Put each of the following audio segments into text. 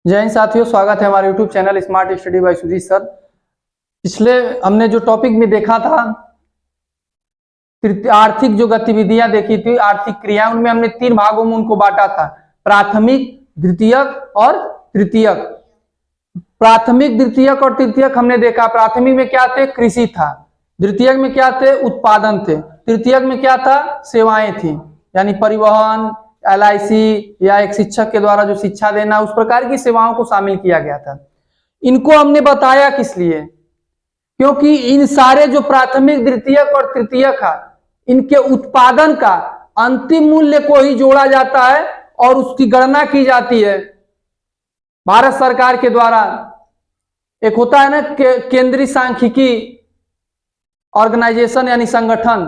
जय हिंद साथियों, स्वागत है हमारे YouTube channel smart study by Sujeet sir. पिछले हमने जो टॉपिक में देखा था आर्थिक जो गतिविधियां देखी थी, आर्थिक क्रिया, उनमें हमने 3 भागों में उनको बांटा था, प्राथमिक, द्वितीयक और तृतीयक। प्राथमिक, द्वितीयक और तृतीयक हमने देखा। प्राथमिक में क्या थे? कृषि था। द्वितीयक में क्या थे? उत्पादन थे। तृतीयक में क्या था? सेवाएं थी, यानी परिवहन, LIC या एक शिक्षक के द्वारा जो शिक्षा देना, उस प्रकार की सेवाओं को शामिल किया गया था। इनको हमने बताया किस लिए? क्योंकि इन सारे जो प्राथमिक, द्वितीयक और तृतीयक है, इनके उत्पादन का अंतिम मूल्य को ही जोड़ा जाता है और उसकी गणना की जाती है भारत सरकार के द्वारा। एक होता है ना केंद्रीय सांख्यिकी ऑर्गेनाइजेशन यानी संगठन,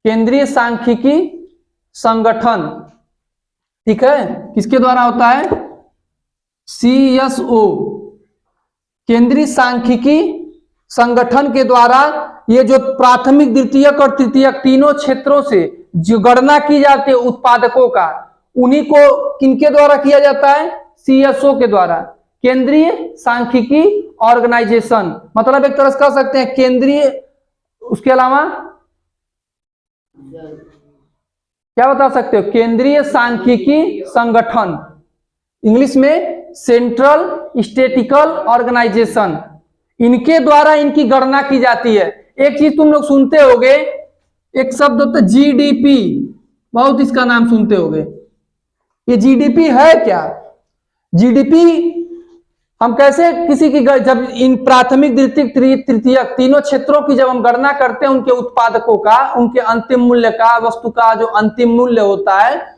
केंद्रीय सांख्यिकी संगठन, ठीक है, किसके द्वारा होता है? CSO, केंद्रीय सांख्यिकी संगठन के द्वारा ये जो प्राथमिक, द्वितीयक और तृतीयक तीनों क्षेत्रों से जो गणना की जाती है उत्पादकों का, उन्हीं को किनके द्वारा किया जाता है? CSO के द्वारा, केंद्रीय सांख्यिकी ऑर्गेनाइजेशन। मतलब एक तरह से कह सकते हैं केंद्रीय, उसके अलावा क्या बता सकते हो? केंद्रीय सांख्यिकी संगठन, इंग्लिश में सेंट्रल स्टैटिस्टिकल ऑर्गेनाइजेशन। इनके द्वारा इनकी गणना की जाती है। एक चीज तुम लोग सुनते होगे, एक शब्द होता है GDP, बहुत इसका नाम सुनते होगे। ये GDP है क्या? GDP हम कैसे किसी की जब इन प्राथमिक, द्वितीयक, तृतीयक तीनों क्षेत्रों की जब हम गणना करते हैं, उनके उत्पादकों का, उनके अंतिम मूल्य का, वस्तु का जो अंतिम मूल्य होता है,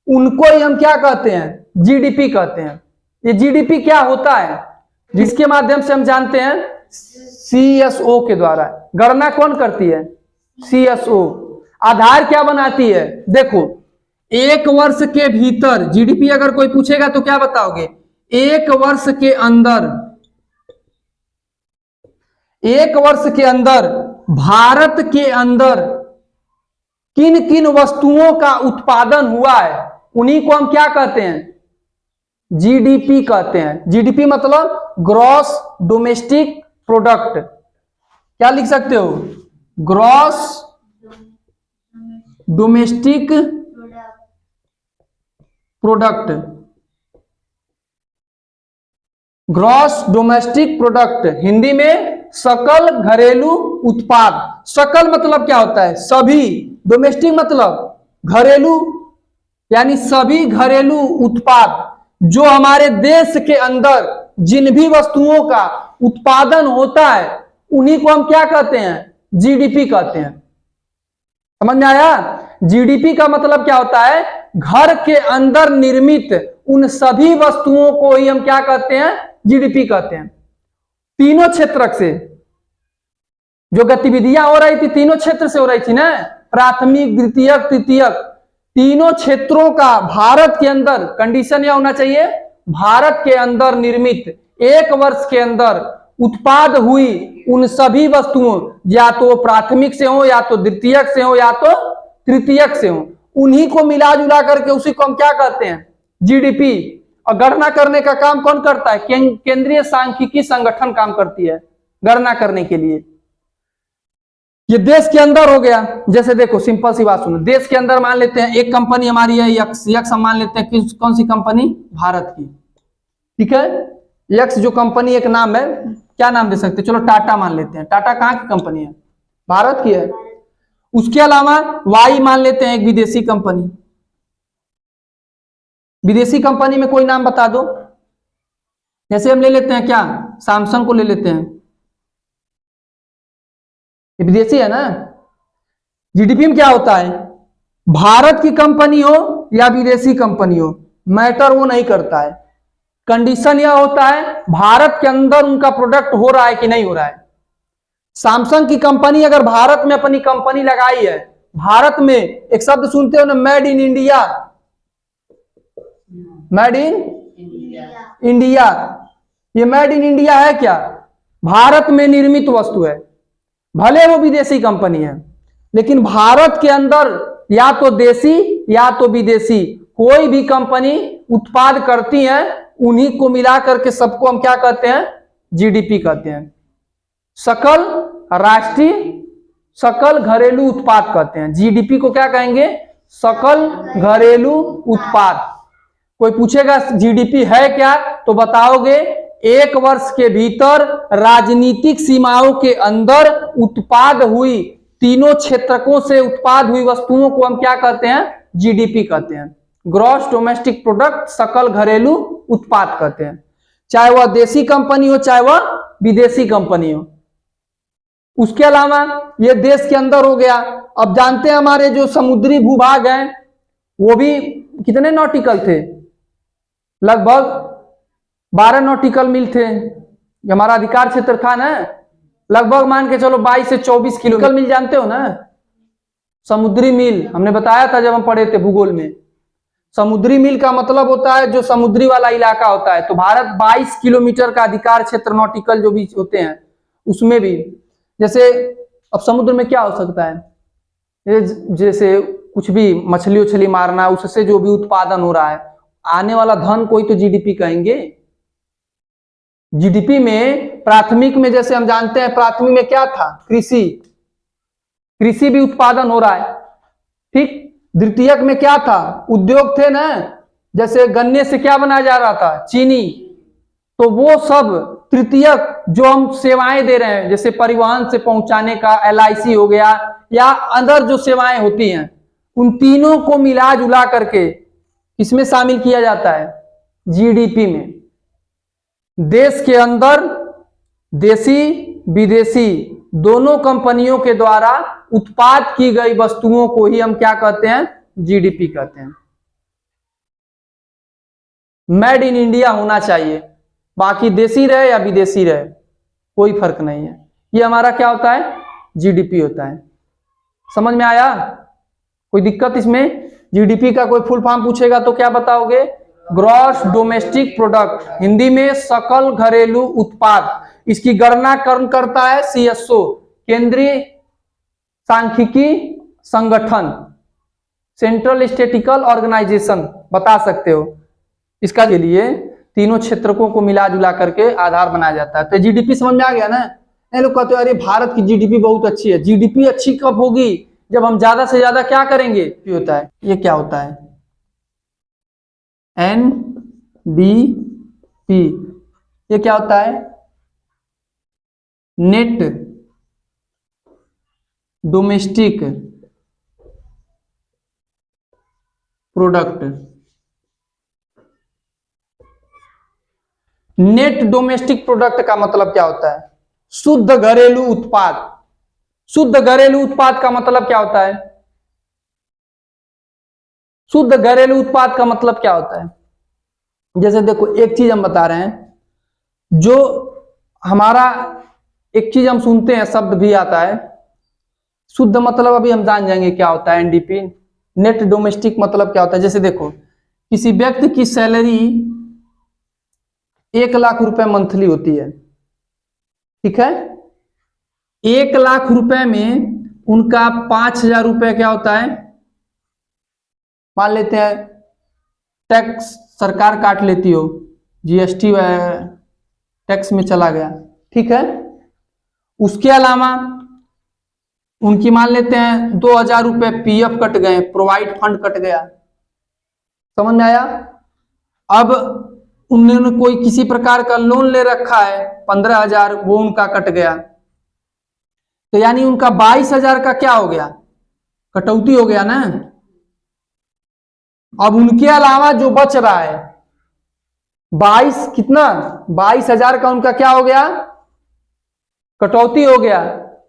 उनको ही हम क्या कहते हैं? GDP कहते हैं। ये GDP क्या होता है? जिसके माध्यम से हम जानते हैं CSO के द्वारा गणना कौन करती है? CSO। आधार क्या बनाती है? देखो, एक वर्ष के भीतर GDP अगर कोई पूछेगा तो क्या बताओगे? एक वर्ष के अंदर भारत के अंदर किन किन वस्तुओं का उत्पादन हुआ है, उन्हीं को हम क्या कहते हैं? GDP कहते हैं। GDP मतलब ग्रॉस डोमेस्टिक प्रोडक्ट। क्या लिख सकते हो? Gross domestic product, gross domestic product, Hindi में सकल घरेलू उत्पाद। सकल मतलब क्या होता है? सभी। डोमेस्टिक मतलब घरेलू, यानी सभी घरेलू उत्पाद जो हमारे देश के अंदर जिन भी वस्तुओं का उत्पादन होता है, उन्हीं को हम क्या कहते हैं? GDP कहते हैं। समझ में आया? GDP का मतलब क्या होता है? घर के अंदर निर्मित उन सभी वस्तुओं को ही हम क्या कहते हैं? GDP कहते हैं। तीनों क्षेत्र से जो गतिविधियां हो रही थी, तीनों क्षेत्र से हो रही थी ना, प्राथमिक, द्वितीयक, तृतीयक, तीनों क्षेत्रों का भारत के अंदर कंडीशन यह होना चाहिए, भारत के अंदर निर्मित एक वर्ष के अंदर उत्पाद हुई उन सभी वस्तुओं, या तो प्राथमिक से हो, या तो द्वितीयक से हो, या तो तृतीयक से हो, उन्हीं को मिला जुला करके उसी को हम क्या कहते हैं? GDP। और गणना करने का काम कौन करता है? केंद्रीय सांख्यिकी संगठन काम करती है गणना करने के लिए। ये देश के अंदर हो गया। जैसे देखो, सिंपल सी बात सुनो, देश के अंदर मान लेते हैं एक कंपनी हमारी है यक्स। यक्स हम मान लेते हैं कौन सी कंपनी? भारत की, ठीक है। यक्स जो कंपनी एक नाम है, क्या नाम दे सकते हैं? चलो टाटा मान लेते हैं। टाटा कहाँ की कंपनी है? भारत की है। उसके अलावा वाई मान लेते हैं, एक विदेशी कंपनी। विदेशी कंपनी में कोई नाम बता दो। जैसे हम ले लेते हैं क्या, सैमसंग को ले लेते हैं, ये विदेशी है ना। GDP में क्या होता है? भारत की कंपनी हो या विदेशी कंपनी हो, मैटर वो नहीं करता है। कंडीशन यह होता है भारत के अंदर उनका प्रोडक्ट हो रहा है कि नहीं हो रहा है। सैमसंग की कंपनी अगर भारत में अपनी कंपनी लगाई है, भारत में एक शब्द सुनते हो ना, made in India, made in India. ये मेड इन इंडिया है क्या? भारत में निर्मित वस्तु है, भले वो विदेशी कंपनी है, लेकिन भारत के अंदर या तो देसी या तो विदेशी कोई भी कंपनी उत्पाद करती है उन्हीं को मिला करके सबको हम क्या कहते हैं, जीडीपी कहते हैं। सकल राष्ट्रीय सकल घरेलू उत्पाद कहते हैं। जीडीपी को क्या कहेंगे, सकल घरेलू उत्पाद। कोई पूछेगा जीडीपी है क्या, तो बताओगे एक वर्ष के भीतर राजनीतिक सीमाओं के अंदर उत्पाद हुई, तीनों क्षेत्रकों से उत्पाद हुई वस्तुओं को हम क्या कहते हैं, जीडीपी कहते हैं। ग्रॉस डोमेस्टिक प्रोडक्ट, सकल घरेलू उत्पाद कहते हैं। चाहे वह देसी कंपनी हो चाहे वह विदेशी कंपनी हो। उसके अलावा ये देश के अंदर हो गया। अब जानते हैं हमारे जो समुद्री भूभाग हैं वो भी कितने नॉटिकल थे, लगभग 12 नॉटिकल मील थे। हमारा अधिकार क्षेत्र था ना, लगभग मान के चलो 22 से 24 किलोमीटर मील, जानते हो ना समुद्री मील, हमने बताया था जब हम पढ़े थे भूगोल में। समुद्री मील का मतलब होता है जो समुद्री वाला इलाका होता है। तो भारत 22 किलोमीटर का अधिकार क्षेत्र नॉटिकल जो भी होते हैं उसमें भी, जैसे अब समुद्र में क्या हो सकता है, जैसे कुछ भी मछली उछली मारना, उससे जो भी उत्पादन हो रहा है, आने वाला धन कोई तो जीडीपी कहेंगे। जीडीपी में प्राथमिक में जैसे हम जानते हैं, प्राथमिक में क्या था, कृषि, कृषि भी उत्पादन हो रहा है, ठीक। द्वितीयक में क्या था, उद्योग थे ना, जैसे गन्ने से क्या बनाया जा रहा था, चीनी, तो वो सब तृतीयक जो हम सेवाएं दे रहे हैं, जैसे परिवहन से पहुंचाने का एलआईसी हो गया, या अंदर जो सेवाएं होती हैं, उन तीनों को मिला जुला करके इसमें शामिल किया जाता है जीडीपी में। देश के अंदर देसी विदेशी दोनों कंपनियों के द्वारा उत्पाद की गई वस्तुओं को ही हम क्या कहते हैं, जीडीपी कहते हैं। मेड इन इंडिया होना चाहिए, बाकी देसी रहे या विदेशी रहे कोई फर्क नहीं है। ये हमारा क्या होता है, जीडीपी होता है। समझ में आया, कोई दिक्कत इसमें? जीडीपी का कोई फुल फॉर्म पूछेगा तो क्या बताओगे, ग्रॉस डोमेस्टिक प्रोडक्ट, हिंदी में सकल घरेलू उत्पाद। इसकी गणना कौन करता है, सीएसओ, केंद्रीय सांख्यिकी संगठन, सेंट्रल स्टैटिस्टिकल ऑर्गेनाइजेशन, बता सकते हो। इसका के लिए तीनों क्षेत्रकों को मिला जुला करके आधार बनाया जाता है। तो जीडीपी समझ में आ गया ना। ये लोग कहते हैं अरे भारत की जीडीपी बहुत अच्छी है। जीडीपी अच्छी कब होगी, जब हम ज्यादा से ज्यादा क्या करेंगे, होता है, ये क्या होता है, एनडीपी, ये क्या होता है, net domestic product. Net domestic product का मतलब क्या होता है, शुद्ध घरेलू उत्पाद। शुद्ध घरेलू उत्पाद का मतलब क्या होता है, शुद्ध घरेलू उत्पाद का मतलब क्या होता है, जैसे देखो एक चीज हम बता रहे हैं, जो हमारा एक चीज हम सुनते हैं, शब्द भी आता है, शुद्ध मतलब अभी हम जान जाएंगे क्या होता है एनडीपी। नेट डोमेस्टिक मतलब क्या होता है, जैसे देखो किसी व्यक्ति की सैलरी 1 लाख रुपए मंथली होती है, ठीक है। 1 लाख रुपए में उनका 5,000 रुपए क्या होता है, मान लेते हैं टैक्स सरकार काट लेती हो, जीएसटी टैक्स में चला गया, ठीक है। उसके अलावा उनकी मान लेते हैं 2,000 रुपए पीएफ कट गए, प्रोवाइड फंड कट गया, समझ में आया। अब उन्होंने कोई किसी प्रकार का लोन ले रखा है 15,000, वो उनका कट गया, तो यानी उनका 22,000 का क्या हो गया, कटौती हो गया ना। अब उनके अलावा जो बच रहा है 22,000 का उनका क्या हो गया, कटौती हो गया,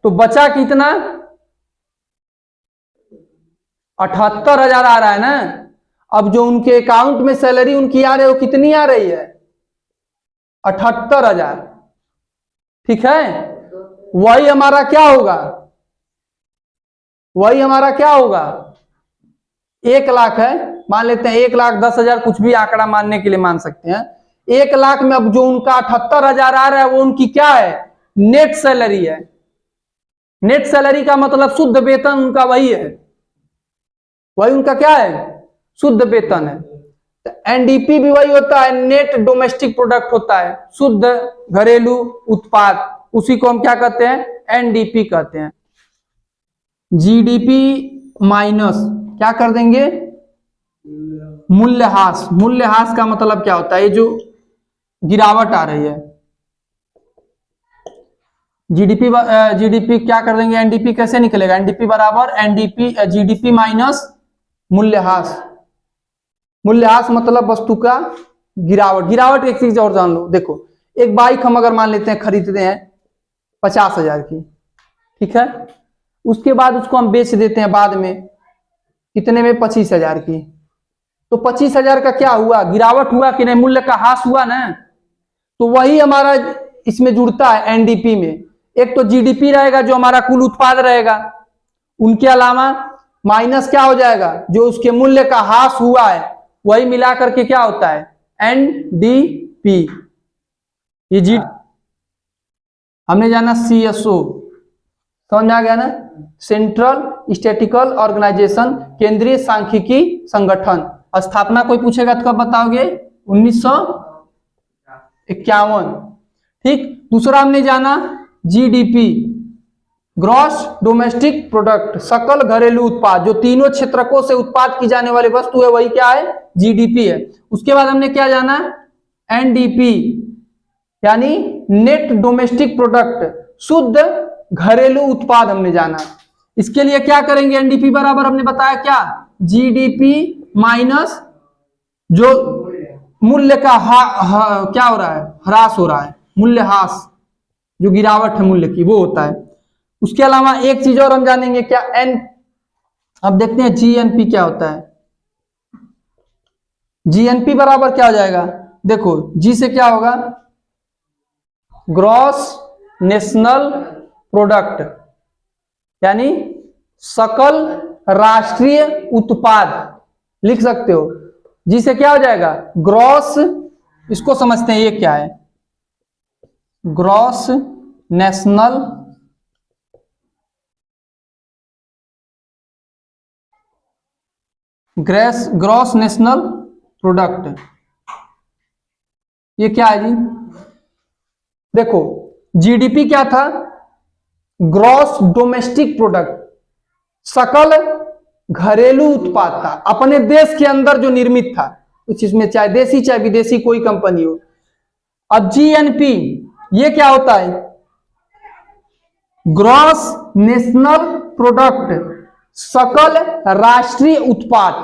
तो बचा कितना, 78,000 आ रहा है ना। अब जो उनके अकाउंट में सैलरी उनकी आ रही है वो कितनी आ रही है, 78,000, ठीक है। वही हमारा क्या होगा, वही हमारा क्या होगा, 1 लाख है, मान लेते हैं 1,10,000, कुछ भी आंकड़ा मानने के लिए मान सकते हैं। 1 लाख में अब जो उनका 78,000 आ रहा है वो उनकी क्या है, नेट सैलरी है। नेट सैलरी का मतलब शुद्ध वेतन उनका वही है, वही उनका क्या है, शुद्ध वेतन है। तो एनडीपी भी वही होता है, नेट डोमेस्टिक प्रोडक्ट होता है, शुद्ध घरेलू उत्पाद, उसी को हम क्या कहते हैं, एनडीपी कहते हैं। जीडीपी माइनस क्या कर देंगे, मूल्यह्रास। मूल्यह्रास का मतलब क्या होता है, ये जो गिरावट आ रही है, जीडीपी क्या कर देंगे, एनडीपी कैसे निकलेगा, एनडीपी बराबर एनडीपी जीडीपी माइनस मूल्यह्रास। मूल्यह्रास मतलब वस्तु का गिरावट। गिरावट एक चीज और जान लो, देखो एक बाइक हम अगर मान लेते हैं खरीदते हैं 50,000 की, ठीक है, उसके बाद उसको हम बेच देते हैं बाद में कितने में, 25,000 की, तो 25,000 का क्या हुआ, गिरावट हुआ कि नहीं, मूल्य का ह्रास हुआ ना। तो वही हमारा इसमें जुड़ता है एनडीपी में। एक तो जीडीपी रहेगा जो हमारा कुल उत्पाद रहेगा, उनके अलावा माइनस क्या हो जाएगा, जो उसके मूल्य का ह्रास हुआ है, वही मिला करके क्या होता है, एनडीपी। ये जी हमने जाना सीएसओ, समझ में आ गया ना, सेंट्रल स्टैटिस्टिकल ऑर्गेनाइजेशन, केंद्रीय सांख्यिकी संगठन। स्थापना कोई पूछेगा तो कब बताओगे, 1951, ठीक। दूसरा हमने जाना जीडीपी, ग्रॉस डोमेस्टिक प्रोडक्ट, सकल घरेलू उत्पाद, जो तीनों क्षेत्रकों से उत्पाद की जाने वाली वस्तु है वही क्या है, जीडीपी है। उसके बाद हमने क्या जाना, एनडीपी यानी नेट डोमेस्टिक प्रोडक्ट, शुद्ध घरेलू उत्पाद हमने जाना। इसके लिए क्या करेंगे, एनडीपी बराबर हमने बताया क्या, जीडीपी माइनस जो मूल्य का क्या हो रहा है, ह्रास हो रहा है, मूल्य ह्रास, जो गिरावट है मूल्य की, वो होता है। उसके अलावा एक चीज और हम जानेंगे क्या, अब देखते हैं जीएनपी क्या होता है। जीएनपी बराबर क्या हो जाएगा, देखो जी से क्या होगा, ग्रॉस नेशनल प्रोडक्ट, यानी सकल राष्ट्रीय उत्पाद लिख सकते हो। जी से क्या हो जाएगा, ग्रॉस, इसको समझते हैं ये क्या है, gross national gross national product, ये क्या है जी, देखो जीडीपी क्या था, ग्रॉस डोमेस्टिक प्रोडक्ट, सकल घरेलू उत्पाद था, अपने देश के अंदर जो निर्मित था, कुछ इसमें चाहे देसी चाहे विदेशी कोई कंपनी हो। अब जीएनपी ये क्या होता है, ग्रॉस नेशनल प्रोडक्ट, सकल राष्ट्रीय उत्पाद,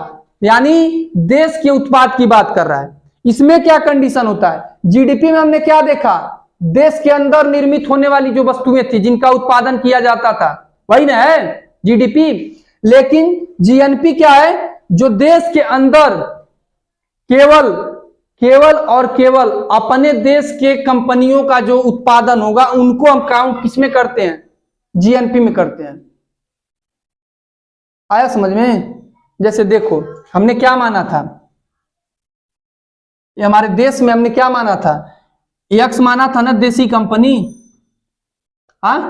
यानी देश के उत्पाद की बात कर रहा है। इसमें क्या कंडीशन होता है, जीडीपी में हमने क्या देखा, देश के अंदर निर्मित होने वाली जो वस्तुएं थी जिनका उत्पादन किया जाता था, वही ना है जीडीपी। लेकिन जीएनपी क्या है, जो देश के अंदर केवल और केवल अपने देश के कंपनियों का जो उत्पादन होगा उनको हम काउंट किसमें करते हैं, जीएनपी में करते हैं। आया समझ में, जैसे देखो हमने क्या माना था, ये हमारे देश में हमने क्या माना था, एक्स माना था ना देसी कंपनी, हाँ,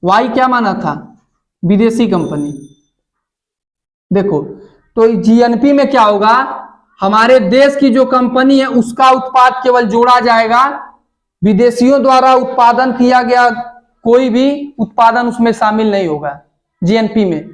वाई क्या माना था, विदेशी कंपनी। देखो तो जीएनपी में क्या होगा, हमारे देश की जो कंपनी है उसका उत्पाद केवल जोड़ा जाएगा, विदेशियों द्वारा उत्पादन किया गया कोई भी उत्पादन उसमें शामिल नहीं होगा जीएनपी में।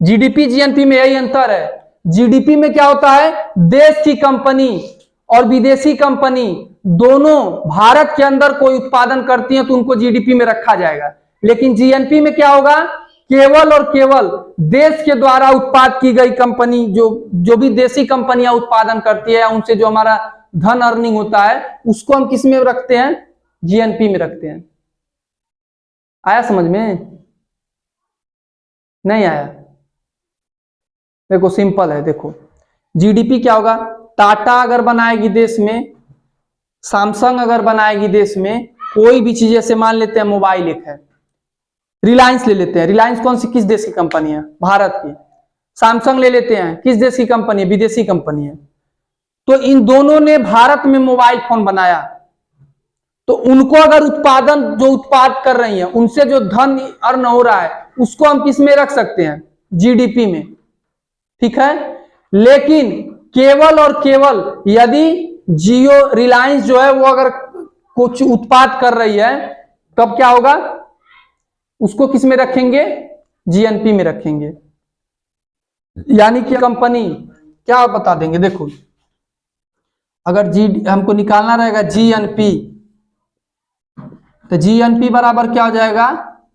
जीडीपी जीएनपी में यही अंतर है, जीडीपी में क्या होता है, देश की कंपनी और विदेशी कंपनी दोनों भारत के अंदर कोई उत्पादन करती हैं तो उनको जीडीपी में रखा जाएगा। लेकिन जीएनपी में क्या होगा, केवल और केवल देश के द्वारा उत्पाद की गई कंपनी, जो भी देशी कंपनियां उत्पादन करती है, उनसे जो हमारा धन अर्निंग होता है उसको हम किस में रखते हैं, जीएनपी में रखते हैं। आया समझ में, नहीं आया, देखो सिंपल है। देखो जीडीपी क्या होगा, टाटा अगर बनाएगी देश में, सैमसंग अगर बनाएगी देश में, कोई भी चीज, जैसे मान लेते हैं मोबाइल एक है, रिलायंस ले लेते हैं, रिलायंस कौन सी किस देश की कंपनी है, भारत की। सैमसंग ले लेते हैं, किस देश की कंपनी है, विदेशी कंपनी है। तो इन दोनों ने भारत में मोबाइल फोन बनाया, तो उनको अगर उत्पादन जो उत्पाद कर रही है उनसे जो धन अर्न हो रहा है उसको हम किस में रख सकते हैं, जीडीपी में, ठीक है। लेकिन केवल और केवल यदि जियो रिलायंस जो है वो अगर कुछ उत्पाद कर रही है तब क्या होगा, उसको किस में रखेंगे, जीएनपी में रखेंगे। यानी कि कंपनी क्या बता देंगे, देखो अगर हमको निकालना रहेगा जीएनपी, तो जीएनपी बराबर क्या हो जाएगा,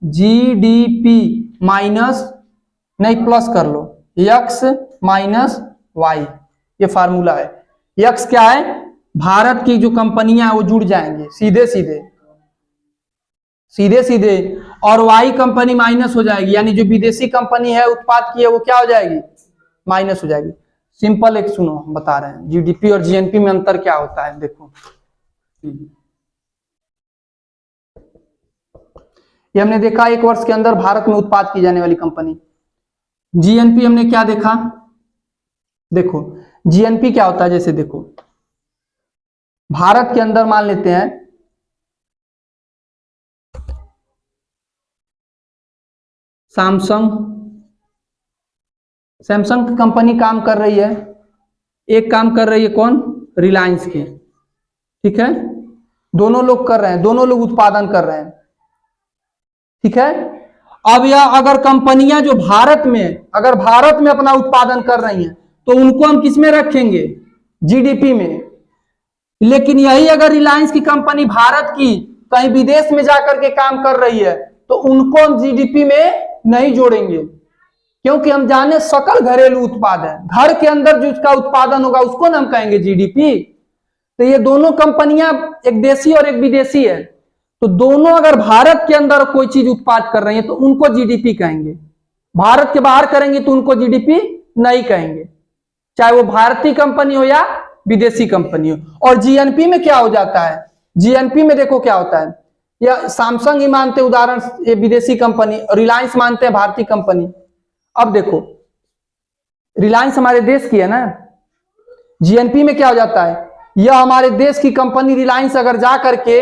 जीडीपी माइनस, नहीं प्लस कर लो, एक्स माइनस वाई, ये फार्मूला है। एक्स क्या है, भारत की जो कंपनियां वो जुड़ जाएंगे सीधे सीधे सीधे सीधे, और वाई कंपनी माइनस हो जाएगी, यानी जो विदेशी कंपनी है उत्पाद की है वो क्या हो जाएगी, माइनस हो जाएगी। सिंपल एक सुनो, हम बता रहे हैं जीडीपी और जीएनपी में अंतर क्या होता है। देखो ये हमने देखा एक वर्ष के अंदर भारत में उत्पाद की जाने वाली कंपनी। जीएनपी हमने क्या देखा, देखो जीएनपी क्या होता है, जैसे देखो भारत के अंदर मान लेते हैं सैमसंग की कंपनी काम कर रही है, एक काम कर रही है कौन, रिलायंस की, ठीक है, दोनों लोग कर रहे हैं, दोनों लोग उत्पादन कर रहे हैं, ठीक है। अब यह अगर कंपनियां जो भारत में अपना उत्पादन कर रही हैं तो उनको हम किस में रखेंगे, जीडीपी में। लेकिन यही अगर रिलायंस की कंपनी भारत की कहीं विदेश में जाकर के काम कर रही है तो उनको हम जीडीपी में नहीं जोड़ेंगे, क्योंकि हम जाने सकल घरेलू उत्पाद है, घर के अंदर जो उसका उत्पादन होगा उसको ना हम कहेंगे जीडीपी। तो ये दोनों कंपनियां एक देशी और एक विदेशी है, तो दोनों अगर भारत के अंदर कोई चीज उत्पाद कर रही है तो उनको जीडीपी कहेंगे, भारत के बाहर करेंगे तो उनको जीडीपी नहीं कहेंगे, चाहे वो भारतीय कंपनी हो या विदेशी कंपनी हो। और जीएनपी में क्या हो जाता है, जीएनपी में देखो क्या होता है, या सैमसंग ही मानते उदाहरण, ये विदेशी कंपनी, रिलायंस मानते हैं भारतीय कंपनी। अब देखो रिलायंस हमारे देश की है ना, जीएनपी में क्या हो जाता है, यह हमारे देश की कंपनी रिलायंस अगर जा करके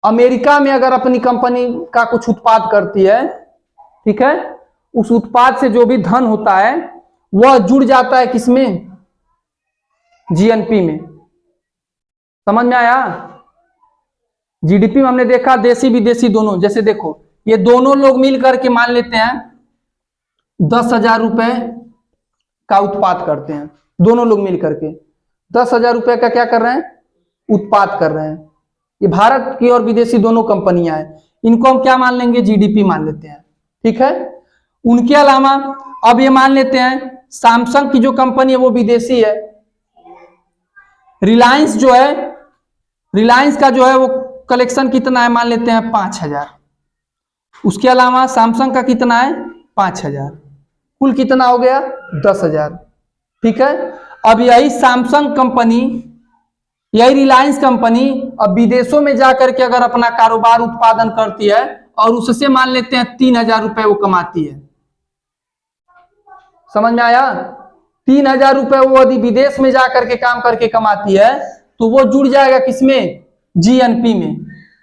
अमेरिका में अगर अपनी कंपनी का कुछ उत्पाद करती है, ठीक है, उस उत्पाद से जो भी धन होता है वह जुड़ जाता है किसमें, जीएनपी में। समझ में आया। जीडीपी में हमने देखा देशी विदेशी दोनों, जैसे देखो ये दोनों लोग मिल करके मान लेते हैं 10,000 रुपए का उत्पाद करते हैं, दोनों लोग मिल करके 10,000 रुपए का क्या कर रहे हैं, उत्पाद कर रहे हैं। ये भारत की और विदेशी दोनों कंपनियां हैं, इनको हम क्या मान लेंगे, जीडीपी मान लेते हैं, ठीक है। उनके अलावा अब ये मान लेते हैं सैमसंग की जो कंपनी है वो विदेशी है, रिलायंस जो है, रिलायंस का जो है वो कलेक्शन कितना है, मान लेते हैं 5,000, उसके अलावा सैमसंग का कितना है 5,000, कुल कितना हो गया 10,000, ठीक है। अब यही सैमसंग कंपनी, यही रिलायंस कंपनी अब विदेशों में जाकर के अगर अपना कारोबार उत्पादन करती है और उससे मान लेते हैं 3,000 रुपए वो कमाती है, समझ में आया। 3,000 रुपए वो यदि विदेश में जाकर के काम करके कमाती है तो वो जुड़ जाएगा किसमें, जीएनपी में।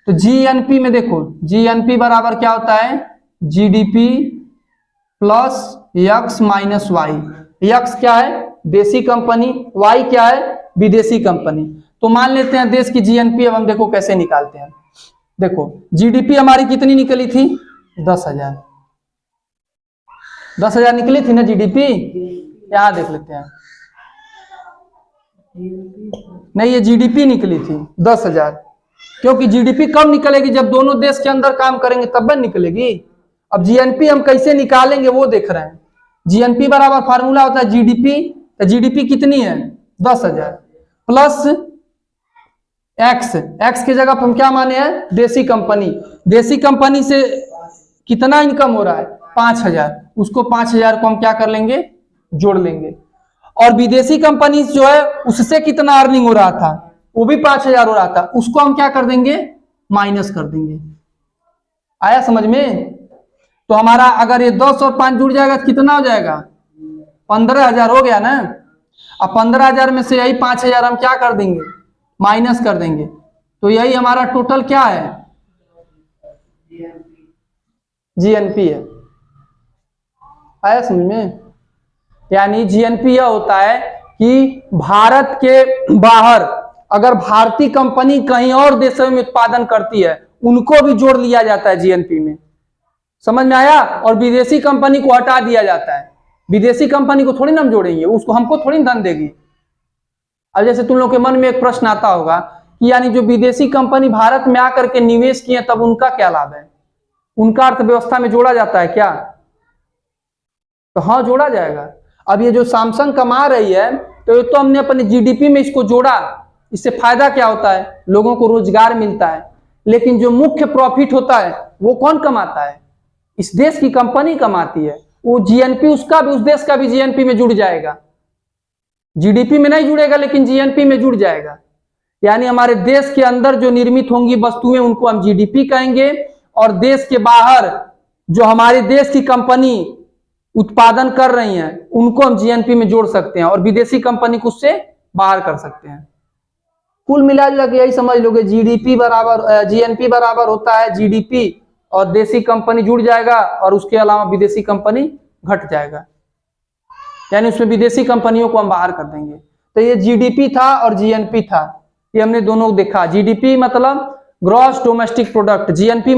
तो जीएनपी में देखो जीएनपी बराबर क्या होता है, GDP plus X minus Y. X क्या है, देशी कंपनी, वाई क्या है, विदेशी कंपनी। तो मान लेते हैं देश की जीएनपी, अब हम देखो कैसे निकालते हैं। देखो जीडीपी हमारी कितनी निकली थी, 10,000, 10,000 निकली थी ना जीडीपी, यहां देख लेते हैं, नहीं ये जीडीपी निकली थी 10,000, क्योंकि जीडीपी कब निकलेगी, जब दोनों देश के अंदर काम करेंगे तब निकलेगी। अब जीएनपी हम कैसे निकालेंगे वो देख रहे हैं। जीएनपी बराबर फार्मूला होता है जीडीपी, तो जीडीपी कितनी है 10,000 प्लस एक्स, एक्स की जगह हम क्या माने हैं, देशी कंपनी, देशी कंपनी से कितना इनकम हो रहा है 5,000, उसको 5,000 को हम क्या कर लेंगे, जोड़ लेंगे। और विदेशी कंपनी जो है उससे कितना अर्निंग हो रहा था, वो भी 5,000 हो रहा था, उसको हम क्या कर देंगे, माइनस कर देंगे। आया समझ में। तो हमारा अगर ये 10 और 5 जुड़ जाएगा तो कितना हो जाएगा, 15,000 हो गया ना। अब 15,000 में से यही 5,000 हम क्या कर देंगे, माइनस कर देंगे, तो यही हमारा टोटल क्या है, जीएनपी है। आया समझ में। यानी जीएनपी यह होता है कि भारत के बाहर अगर भारतीय कंपनी कहीं और देशों में उत्पादन करती है उनको भी जोड़ लिया जाता है जीएनपी में। समझ में आया? और विदेशी कंपनी को हटा दिया जाता है। विदेशी कंपनी को थोड़ी ना हम जोड़ेंगे, उसको हमको थोड़ी धन देगी। अब जैसे तुम लोग के मन में एक प्रश्न आता होगा कि यानी जो विदेशी कंपनी भारत में आकर के निवेश किए तब उनका क्या लाभ है, उनका अर्थव्यवस्था में जोड़ा जाता है क्या? तो हाँ, जोड़ा जाएगा। अब ये जो सैमसंग कमा रही है तो ये तो हमने अपने जीडीपी में इसको जोड़ा, इससे फायदा क्या होता है? लोगों को रोजगार मिलता है। लेकिन जो मुख्य प्रॉफिट होता है वो कौन कमाता है? इस देश की कंपनी कमाती है। वो जीएनपी उसका भी, उस देश का भी जीएनपी में जुड़ जाएगा। जीडीपी में नहीं जुड़ेगा लेकिन जीएनपी में जुड़ जाएगा। यानी हमारे देश के अंदर जो निर्मित होंगी वस्तुएं उनको हम जीडीपी कहेंगे, और देश के बाहर जो हमारे देश की कंपनी उत्पादन कर रही हैं उनको हम जीएनपी में जोड़ सकते हैं, और विदेशी कंपनी को उससे बाहर कर सकते हैं। कुल मिला के यही समझ लोगे, जीडीपी बराबर जीएनपी बराबर होता है जीडीपी, और देशी कंपनी जुड़ जाएगा और उसके अलावा विदेशी कंपनी घट जाएगा, यानी उसमें विदेशी कंपनियों को हम बाहर कर देंगे। तो ये जीडीपी था और जीएनपी था, ये हमने दोनों देखा। जीडीपी मतलब ग्रॉस डोमेस्टिक प्रोडक्ट, जीएनपी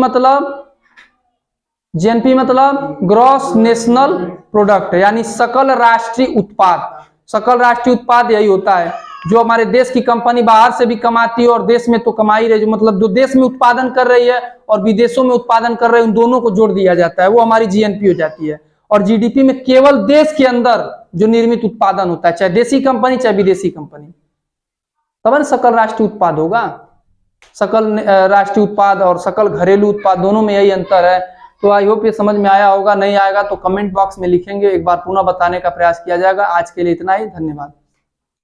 मतलब ग्रॉस नेशनल प्रोडक्ट, यानी सकल राष्ट्रीय उत्पाद। सकल राष्ट्रीय उत्पाद यही होता है जो हमारे देश की कंपनी बाहर से भी कमाती है और देश में तो कमा ही रही, जो मतलब जो देश में उत्पादन कर रही है और विदेशों में उत्पादन कर रहे हैं, उन दोनों को जोड़ दिया जाता है, वो हमारी जीएनपी हो जाती है। और जीडीपी में केवल देश के अंदर जो निर्मित उत्पादन होता है, चाहे देशी कंपनी चाहे विदेशी कंपनी, तब न सकल राष्ट्रीय उत्पाद होगा। सकल राष्ट्रीय उत्पाद और सकल घरेलू उत्पाद दोनों में यही अंतर है। तो आई होप ये समझ में आया होगा। नहीं आएगा तो कमेंट बॉक्स में लिखेंगे, एक बार पुनः बताने का प्रयास किया जाएगा। आज के लिए इतना ही, धन्यवाद।